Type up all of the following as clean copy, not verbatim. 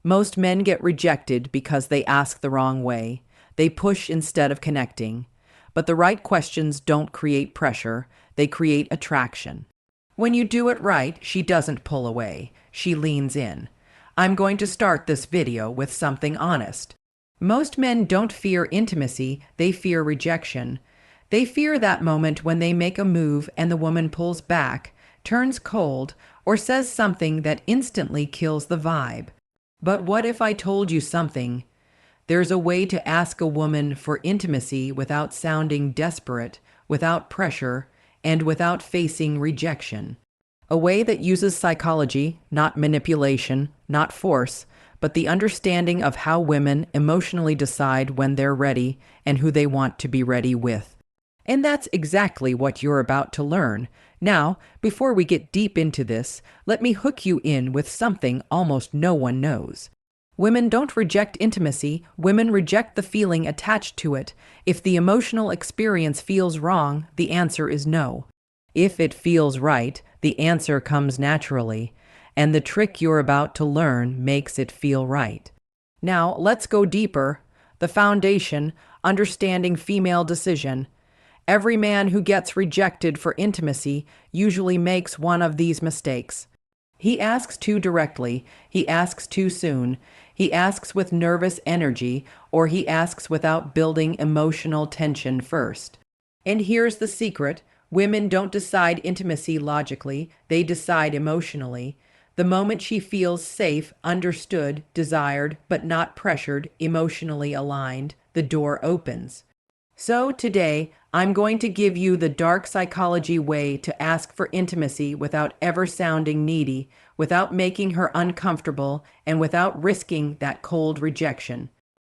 Most men get rejected because they ask the wrong way. They push instead of connecting. But the right questions don't create pressure, they create attraction. When you do it right, she doesn't pull away, she leans in. I'm going to start this video with something honest. Most men don't fear intimacy, they fear rejection. They fear that moment when they make a move and the woman pulls back, turns cold, or says something that instantly kills the vibe. But what if I told you something? There's a way to ask a woman for intimacy without sounding desperate, without pressure, and without facing rejection. A way that uses psychology, not manipulation, not force, but the understanding of how women emotionally decide when they're ready and who they want to be ready with. And that's exactly what you're about to learn. Now, before we get deep into this, let me hook you in with something almost no one knows. Women don't reject intimacy, women reject the feeling attached to it. If the emotional experience feels wrong, the answer is no. If it feels right, the answer comes naturally, and the trick you're about to learn makes it feel right. Now, let's go deeper. The foundation, understanding female decision. Every man who gets rejected for intimacy usually makes one of these mistakes. He asks too directly, he asks too soon, he asks with nervous energy, or he asks without building emotional tension first. And here's the secret. Women don't decide intimacy logically, they decide emotionally. The moment she feels safe, understood, desired, but not pressured, emotionally aligned, the door opens. So today, I'm going to give you the dark psychology way to ask for intimacy without ever sounding needy, without making her uncomfortable, and without risking that cold rejection.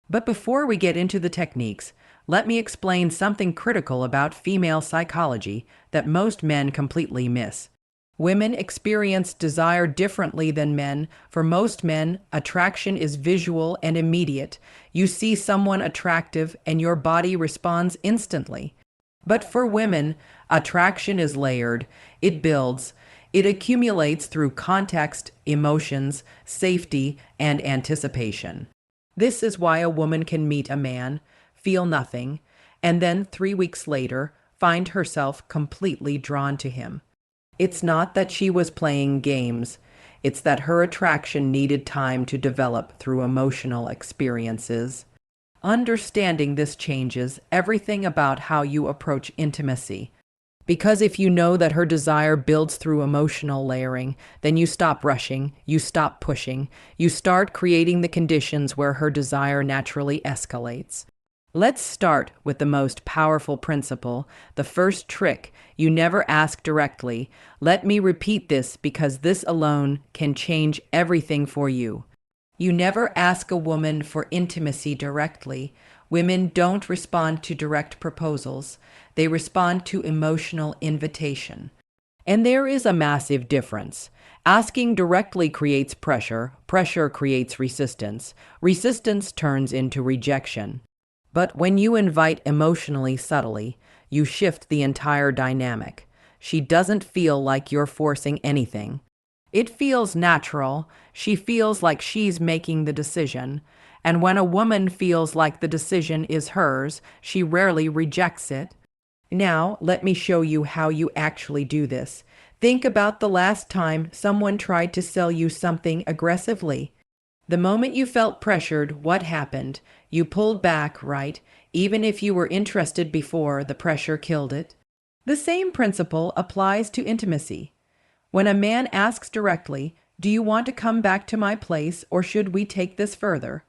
But before we get into the techniques, let me explain something critical about female psychology that most men completely miss. Women experience desire differently than men. For most men, attraction is visual and immediate. You see someone attractive and your body responds instantly. But for women, attraction is layered. It builds. It accumulates through context, emotions, safety, and anticipation. This is why a woman can meet a man, feel nothing, and then 3 weeks later find herself completely drawn to him. It's not that she was playing games. It's that her attraction needed time to develop through emotional experiences. Understanding this changes everything about how you approach intimacy. Because if you know that her desire builds through emotional layering, then you stop rushing, you stop pushing, you start creating the conditions where her desire naturally escalates. Let's start with the most powerful principle, the first trick. You never ask directly. Let me repeat this because this alone can change everything for you. You never ask a woman for intimacy directly. Women don't respond to direct proposals. They respond to emotional invitation. And there is a massive difference. Asking directly creates pressure. Pressure creates resistance. Resistance turns into rejection. But when you invite emotionally subtly, you shift the entire dynamic. She doesn't feel like you're forcing anything. It feels natural. She feels like she's making the decision. And when a woman feels like the decision is hers, she rarely rejects it. Now, let me show you how you actually do this. Think about the last time someone tried to sell you something aggressively. The moment you felt pressured, what happened? You pulled back, right? Even if you were interested before, the pressure killed it. The same principle applies to intimacy. When a man asks directly, "Do you want to come back to my place or should we take this further?"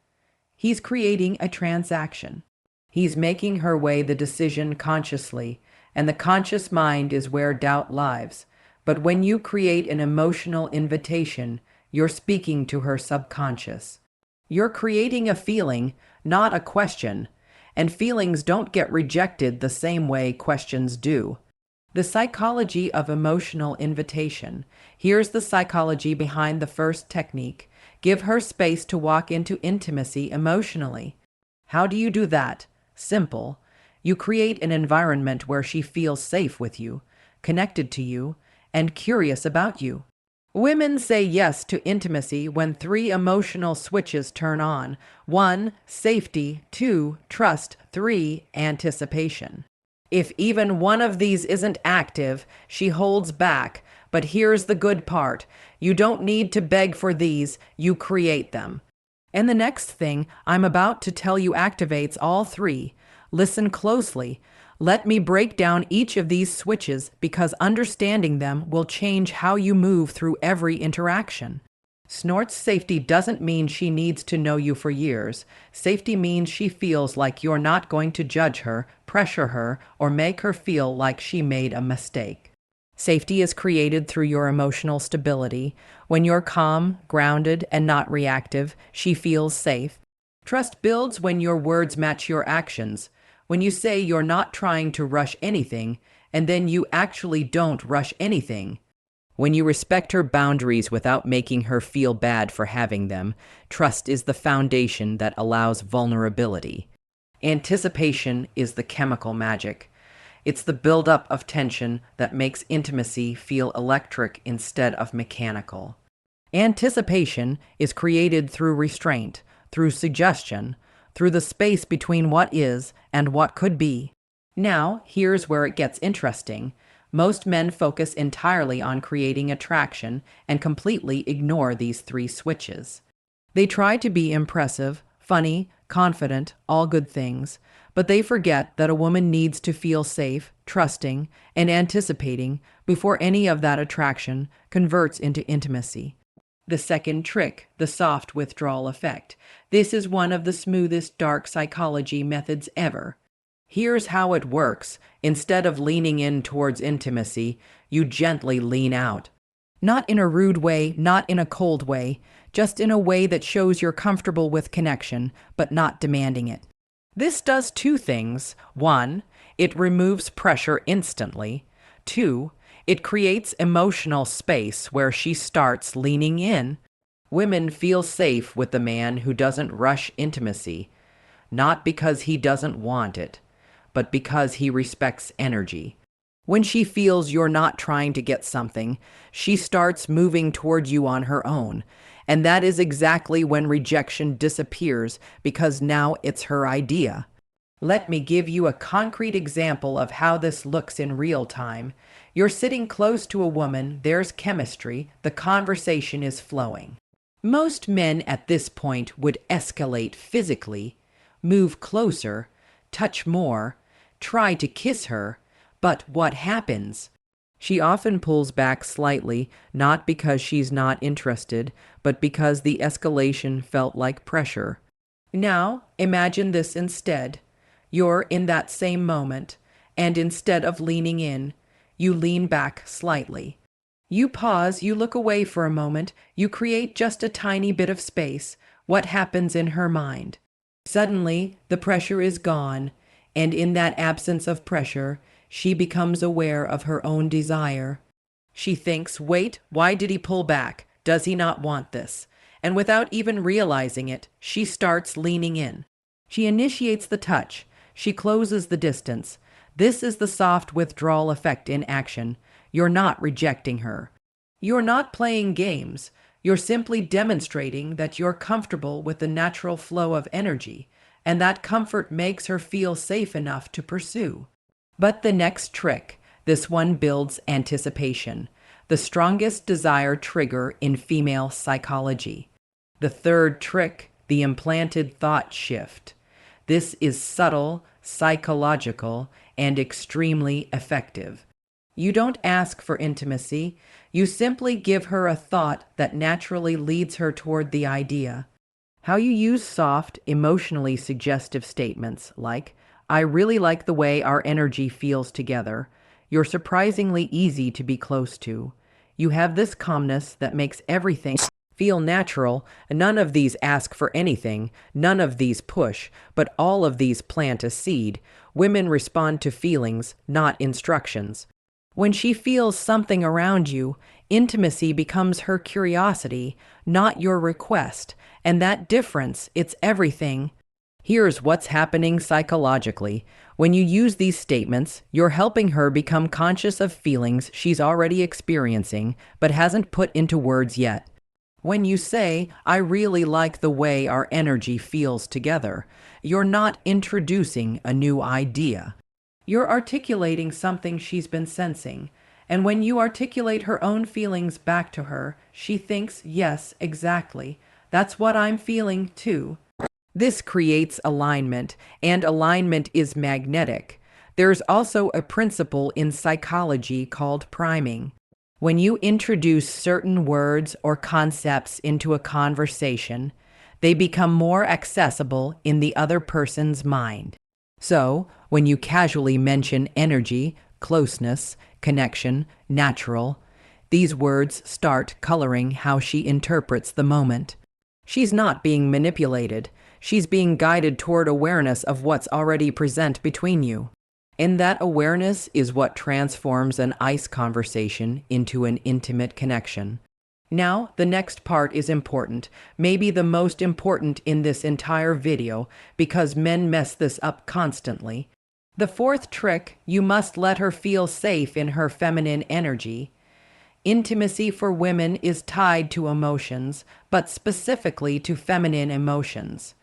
He's creating a transaction. He's making her weigh the decision consciously, and the conscious mind is where doubt lives. But when you create an emotional invitation, you're speaking to her subconscious. You're creating a feeling, not a question, and feelings don't get rejected the same way questions do. The psychology of emotional invitation. Here's the psychology behind the first technique. Give her space to walk into intimacy emotionally. How do you do that? Simple. You create an environment where she feels safe with you, connected to you, and curious about you. Women say yes to intimacy when three emotional switches turn on: 1, safety; 2, trust; 3, anticipation. If even one of these isn't active, she holds back. But here's the good part: you don't need to beg for these, you create them. And the next thing I'm about to tell you activates all three. Listen closely. Let me break down each of these switches because understanding them will change how you move through every interaction. Snort's safety doesn't mean she needs to know you for years. Safety means she feels like you're not going to judge her, pressure her, or make her feel like she made a mistake. Safety is created through your emotional stability. When you're calm, grounded, and not reactive, she feels safe. Trust builds when your words match your actions. When you say you're not trying to rush anything, and then you actually don't rush anything. When you respect her boundaries without making her feel bad for having them, trust is the foundation that allows vulnerability. Anticipation is the chemical magic. It's the buildup of tension that makes intimacy feel electric instead of mechanical. Anticipation is created through restraint, through suggestion, through the space between what is and what could be. Now, here's where it gets interesting. Most men focus entirely on creating attraction and completely ignore these three switches. They try to be impressive, funny, confident, all good things, but they forget that a woman needs to feel safe, trusting, and anticipating before any of that attraction converts into intimacy. The second trick, the soft withdrawal effect. This is one of the smoothest dark psychology methods ever. Here's how it works. Instead of leaning in towards intimacy, you gently lean out. Not in a rude way, not in a cold way, just in a way that shows you're comfortable with connection, but not demanding it. This does two things. 1, it removes pressure instantly. 2, it creates emotional space where she starts leaning in. Women feel safe with the man who doesn't rush intimacy, not because he doesn't want it, but because he respects energy. When she feels you're not trying to get something, she starts moving toward you on her own. And that is exactly when rejection disappears, because now it's her idea. Let me give you a concrete example of how this looks in real time. You're sitting close to a woman, there's chemistry, the conversation is flowing. Most men at this point would escalate physically, move closer, touch more, try to kiss her, but what happens? She often pulls back slightly, not because she's not interested, but because the escalation felt like pressure. Now, imagine this instead. You're in that same moment, and instead of leaning in, you lean back slightly. You pause, you look away for a moment, you create just a tiny bit of space. What happens in her mind? Suddenly, the pressure is gone, and in that absence of pressure, she becomes aware of her own desire. She thinks, wait, why did he pull back? Does he not want this? And without even realizing it, she starts leaning in. She initiates the touch. She closes the distance. This is the soft withdrawal effect in action. You're not rejecting her. You're not playing games. You're simply demonstrating that you're comfortable with the natural flow of energy, and that comfort makes her feel safe enough to pursue. But the next trick, this one builds anticipation, the strongest desire trigger in female psychology. The third trick, the implanted thought shift. This is subtle, psychological, and extremely effective. You don't ask for intimacy, you simply give her a thought that naturally leads her toward the idea. How you use soft, emotionally suggestive statements like, I really like the way our energy feels together. You're surprisingly easy to be close to. You have this calmness that makes everything feel natural. None of these ask for anything. None of these push, but all of these plant a seed. Women respond to feelings, not instructions. When she feels something around you, intimacy becomes her curiosity, not your request. And that difference, it's everything. Here's what's happening psychologically. When you use these statements, you're helping her become conscious of feelings she's already experiencing but hasn't put into words yet. When you say, "I really like the way our energy feels together," you're not introducing a new idea. You're articulating something she's been sensing. And when you articulate her own feelings back to her, she thinks, "Yes, exactly. That's what I'm feeling too." This creates alignment, and alignment is magnetic. There's also a principle in psychology called priming. When you introduce certain words or concepts into a conversation, they become more accessible in the other person's mind. So, when you casually mention energy, closeness, connection, natural, these words start coloring how she interprets the moment. She's not being manipulated. She's being guided toward awareness of what's already present between you. And that awareness is what transforms an ice conversation into an intimate connection. Now, the next part is important, maybe the most important in this entire video, because men mess this up constantly. The fourth trick, you must let her feel safe in her feminine energy. Intimacy for women is tied to emotions, but specifically to feminine emotions.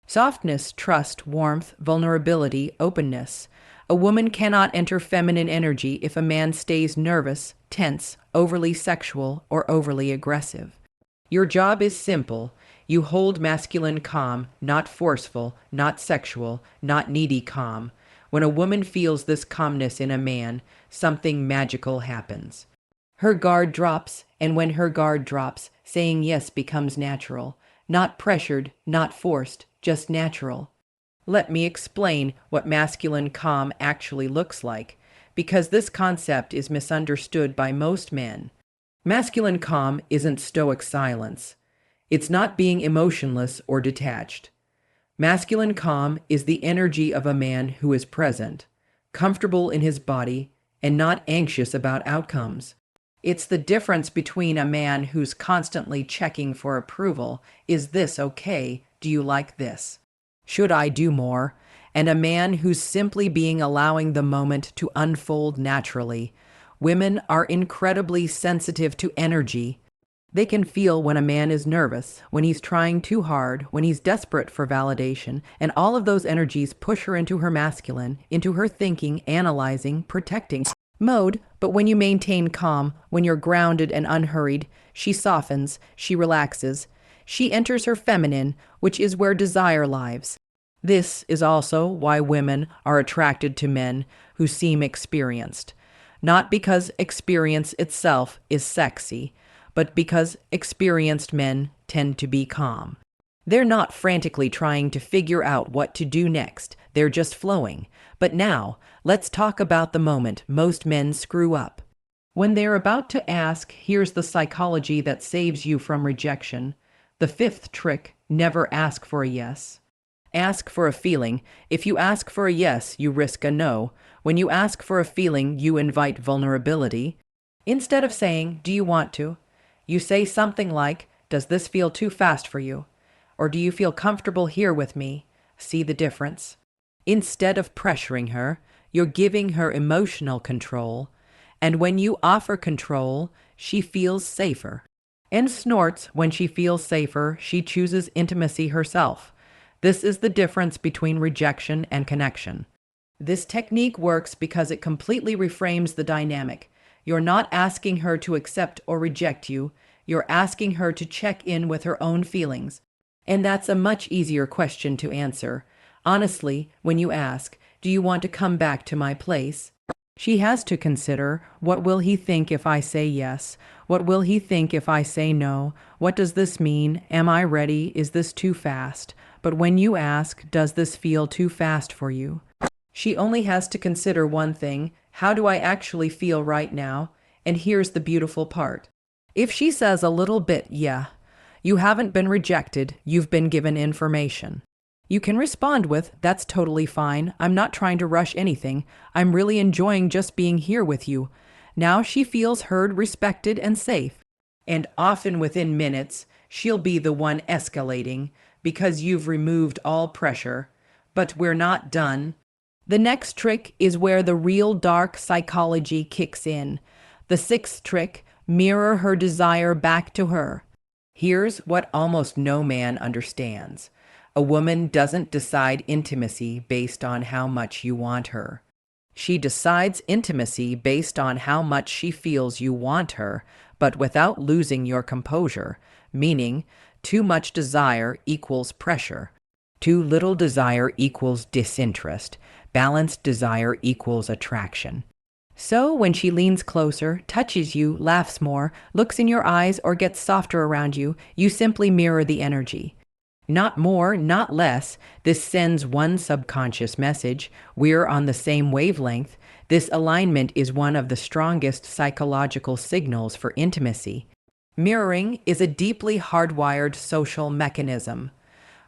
Softness, trust, warmth, vulnerability, openness. A woman cannot enter feminine energy if a man stays nervous, tense, overly sexual, or overly aggressive. Your job is simple. You hold masculine calm, not forceful, not sexual, not needy calm. When a woman feels this calmness in a man, something magical happens. Her guard drops, and when her guard drops, saying yes becomes natural. Not pressured, not forced, just natural. Let me explain what masculine calm actually looks like, because this concept is misunderstood by most men. Masculine calm isn't stoic silence. It's not being emotionless or detached. Masculine calm is the energy of a man who is present, comfortable in his body, and not anxious about outcomes. It's the difference between a man who's constantly checking for approval, "Is this okay? Do you like this? Should I do more?" And a man who's simply being allowing the moment to unfold naturally. Women are incredibly sensitive to energy. They can feel when a man is nervous, when he's trying too hard, when he's desperate for validation, and all of those energies push her into her masculine, into her thinking, analyzing, protecting mode. But when you maintain calm, when you're grounded and unhurried, she softens, she relaxes, she enters her feminine, which is where desire lives. This is also why women are attracted to men who seem experienced. Not because experience itself is sexy, but because experienced men tend to be calm. They're not frantically trying to figure out what to do next. They're just flowing. But now, let's talk about the moment most men screw up. When they're about to ask, here's the psychology that saves you from rejection. The fifth trick, never ask for a yes. Ask for a feeling. If you ask for a yes, you risk a no. When you ask for a feeling, you invite vulnerability. Instead of saying, "Do you want to?" you say something like, "Does this feel too fast for you?" Or, "Do you feel comfortable here with me?" See the difference? Instead of pressuring her, you're giving her emotional control. And when you offer control, she feels safer. And snorts when she feels safer, she chooses intimacy herself. This is the difference between rejection and connection. This technique works because it completely reframes the dynamic. You're not asking her to accept or reject you. You're asking her to check in with her own feelings. And that's a much easier question to answer. Honestly, when you ask, "Do you want to come back to my place?" she has to consider, what will he think if I say yes? What will he think if I say no? What does this mean? Am I ready? Is this too fast? But when you ask, "Does this feel too fast for you?" she only has to consider one thing: how do I actually feel right now? And here's the beautiful part. If she says a little bit, "Yeah," you haven't been rejected, you've been given information. You can respond with, "That's totally fine. I'm not trying to rush anything. I'm really enjoying just being here with you." Now she feels heard, respected, and safe. And often within minutes, she'll be the one escalating because you've removed all pressure. But we're not done. The next trick is where the real dark psychology kicks in. The sixth trick: mirror her desire back to her. Here's what almost no man understands. A woman doesn't decide intimacy based on how much you want her. She decides intimacy based on how much she feels you want her, but without losing your composure, meaning too much desire equals pressure. Too little desire equals disinterest. Balanced desire equals attraction. So when she leans closer, touches you, laughs more, looks in your eyes, or gets softer around you, you simply mirror the energy. Not more, not less. This sends one subconscious message: we're on the same wavelength. This alignment is one of the strongest psychological signals for intimacy. Mirroring is a deeply hardwired social mechanism.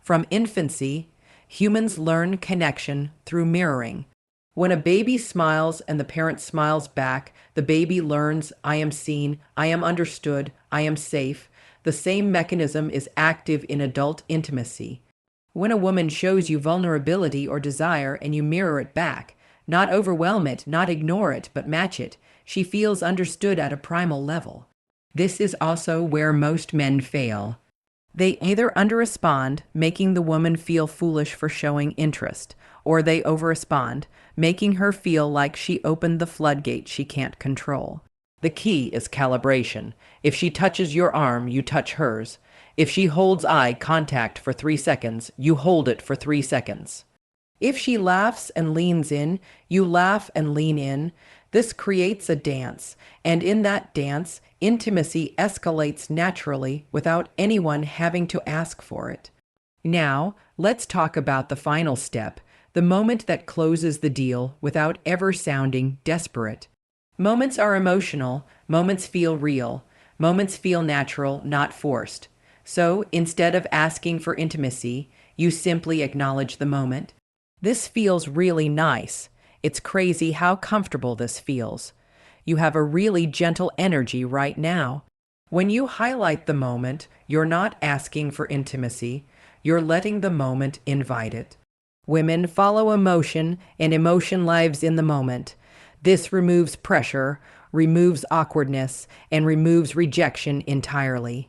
From infancy, humans learn connection through mirroring. When a baby smiles and the parent smiles back, the baby learns, I am seen, I am understood, I am safe. The same mechanism is active in adult intimacy. When a woman shows you vulnerability or desire and you mirror it back, not overwhelm it, not ignore it, but match it, she feels understood at a primal level. This is also where most men fail. They either underrespond, making the woman feel foolish for showing interest, or they overrespond, making her feel like she opened the floodgate she can't control. The key is calibration. If she touches your arm, you touch hers. If she holds eye contact for 3 seconds, you hold it for 3 seconds. If she laughs and leans in, you laugh and lean in. This creates a dance, and in that dance, intimacy escalates naturally without anyone having to ask for it. Now, let's talk about the final step, the moment that closes the deal without ever sounding desperate. Moments are emotional, moments feel real, moments feel natural, not forced. So, instead of asking for intimacy, you simply acknowledge the moment. This feels really nice. It's crazy how comfortable this feels. You have a really gentle energy right now. When you highlight the moment, you're not asking for intimacy, you're letting the moment invite it. Women follow emotion, and emotion lives in the moment. This removes pressure, removes awkwardness, and removes rejection entirely.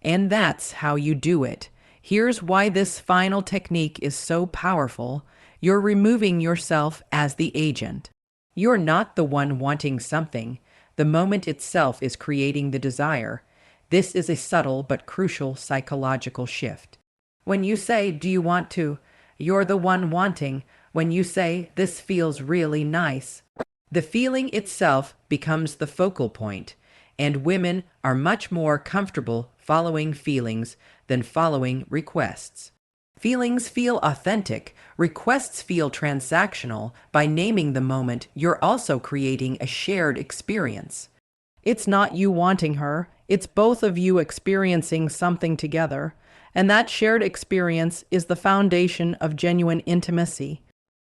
And that's how you do it. Here's why this final technique is so powerful. You're removing yourself as the agent. You're not the one wanting something. The moment itself is creating the desire. This is a subtle but crucial psychological shift. When you say, "Do you want to?" you're the one wanting. When you say, "This feels really nice," the feeling itself becomes the focal point, and women are much more comfortable following feelings than following requests. Feelings feel authentic, requests feel transactional. By naming the moment, you're also creating a shared experience. It's not you wanting her, it's both of you experiencing something together, and that shared experience is the foundation of genuine intimacy.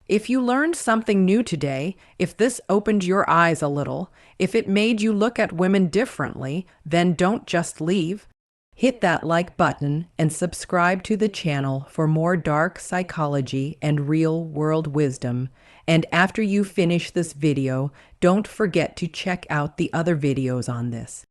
If you learned something new today, if this opened your eyes a little, if it made you look at women differently, then don't just leave. Hit that like button and subscribe to the channel for more dark psychology and real-world wisdom. And after you finish this video, don't forget to check out the other videos on this.